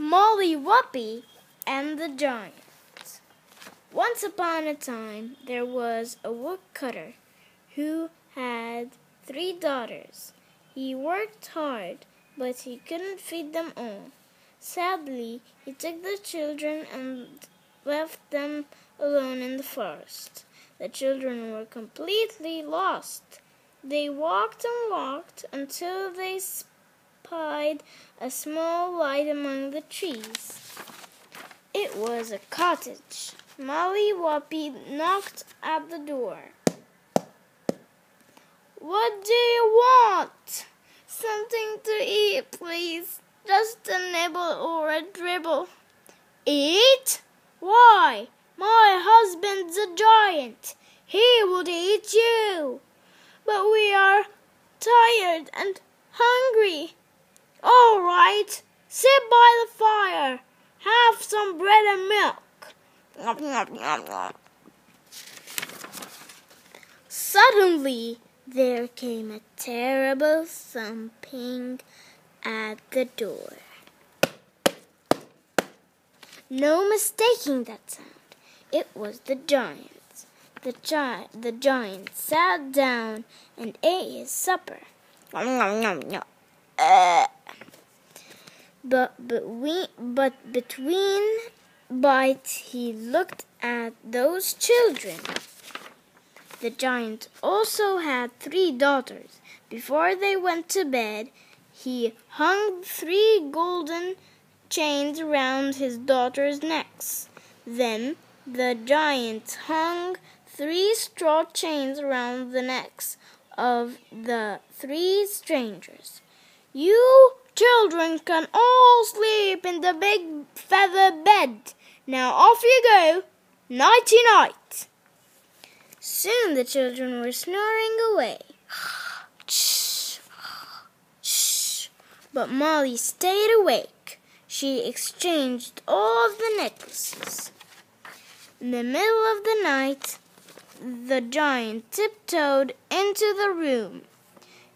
Molly Whuppie and the Giant. Once upon a time, there was a woodcutter who had 3 daughters. He worked hard, but he couldn't feed them all. Sadly, he took the children and left them alone in the forest. The children were completely lost. They walked and walked until they spied a small light among the trees. It was a cottage. Molly Whuppie knocked at the door. "What do you want?" "Something to eat, please. Just a nibble or a dribble." "Eat? Why, my husband's a giant. He would eat you. But we are tired and hungry." "All right, sit by the fire. Have some bread and milk." Suddenly, there came a terrible thumping at the door. No mistaking that sound. It was the giant. The giant sat down and ate his supper. But between bites, he looked at those children. The giant also had 3 daughters. Before they went to bed, he hung 3 golden chains around his daughters' necks. Then the giant hung 3 straw chains around the necks of the 3 strangers. "You children can all sleep in the big feather bed. Now off you go. Nighty-night." Soon the children were snoring away. But Molly stayed awake. She exchanged all of the necklaces. In the middle of the night, the giant tiptoed into the room.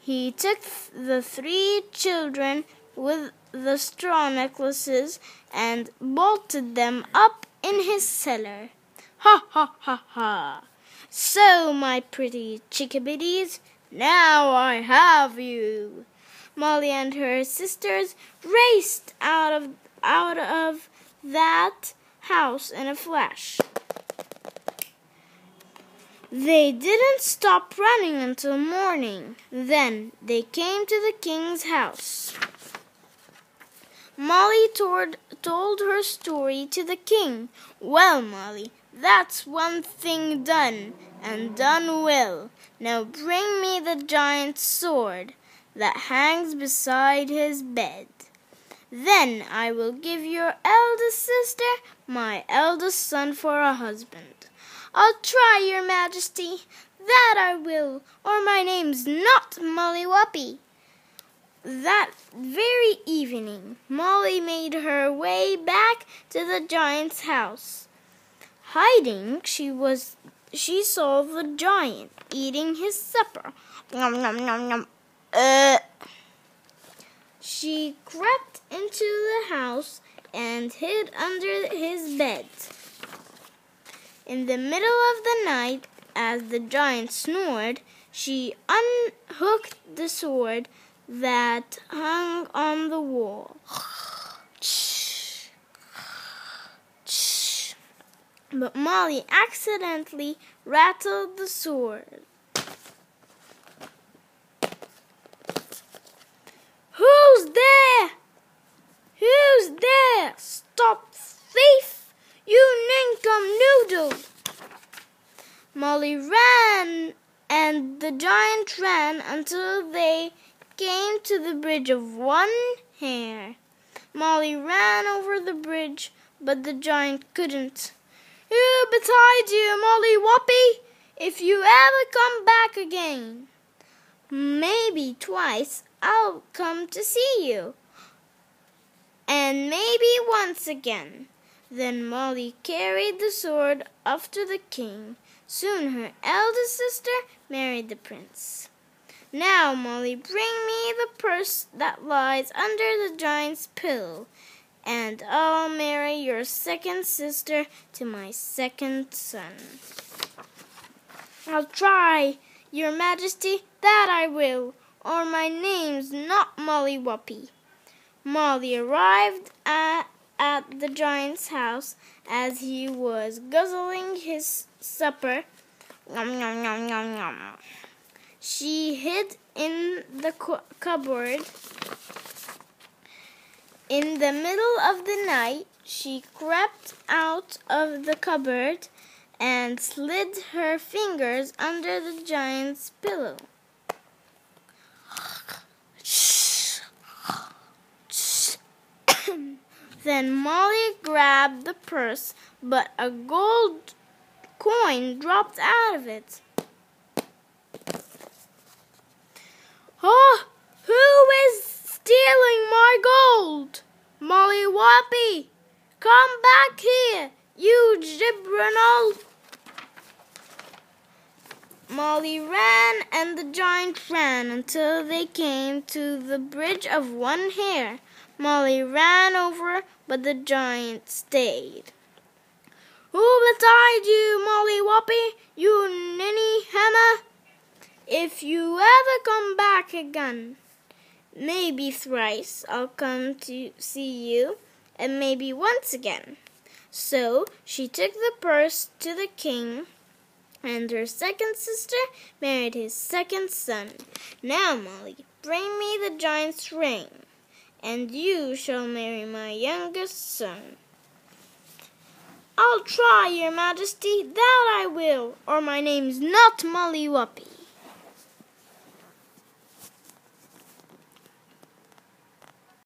He took the 3 children with the straw necklaces and bolted them up in his cellar. "Ha, ha, ha, ha! So, my pretty chickabiddies, now I have you." Molly and her sisters raced out of that house in a flash. They didn't stop running until morning. Then they came to the king's house. Molly told her story to the king. "Well, Molly, that's one thing done, and done well. Now bring me the giant's sword that hangs beside his bed. Then I will give your eldest sister my eldest son for a husband." "I'll try, your majesty. That I will, or my name's not Molly Whuppie." That very evening, Molly made her way back to the giant's house. Hiding, she saw the giant eating his supper. Nom, nom, nom, nom. She crept into the house and hid under his bed. In the middle of the night, as the giant snored, she unhooked the sword that hung on the wall. But Molly accidentally rattled the sword. "Who's there? Who's there? Stop, thief! You nincomnoodle!" Molly ran, and the giant ran until they came to the bridge of 1 hair. Molly ran over the bridge, but the giant couldn't. "Who betide you, Molly Whuppie, if you ever come back again?" "Maybe twice I'll come to see you, and maybe once again." Then Molly carried the sword off to the king. Soon her eldest sister married the prince. "Now, Molly, bring me the purse that lies under the giant's pillow. and I'll marry your second sister to my second son." "I'll try, your Majesty, that I will, or my name's not Molly Whuppie." Molly arrived at the giant's house as he was guzzling his supper. Nom, nom, nom, nom, nom. She hid in the cupboard. In the middle of the night, she crept out of the cupboard and slid her fingers under the giant's pillow. Then Molly grabbed the purse, but a gold coin dropped out of it. "Oh, who is stealing my gold? Molly Whuppie, come back here, you gibbernoll!" Molly ran and the giant ran until they came to the bridge of one hair. Molly ran over, but the giant stayed. "Who betide you, Molly Whuppie, you ninny hammer? If you ever come back again, maybe thrice I'll come to see you, and maybe once again." So she took the purse to the king, and her second sister married his second son. "Now, Molly, bring me the giant's ring, and you shall marry my youngest son." "I'll try, your Majesty, that I will, or my name's not Molly Whuppie."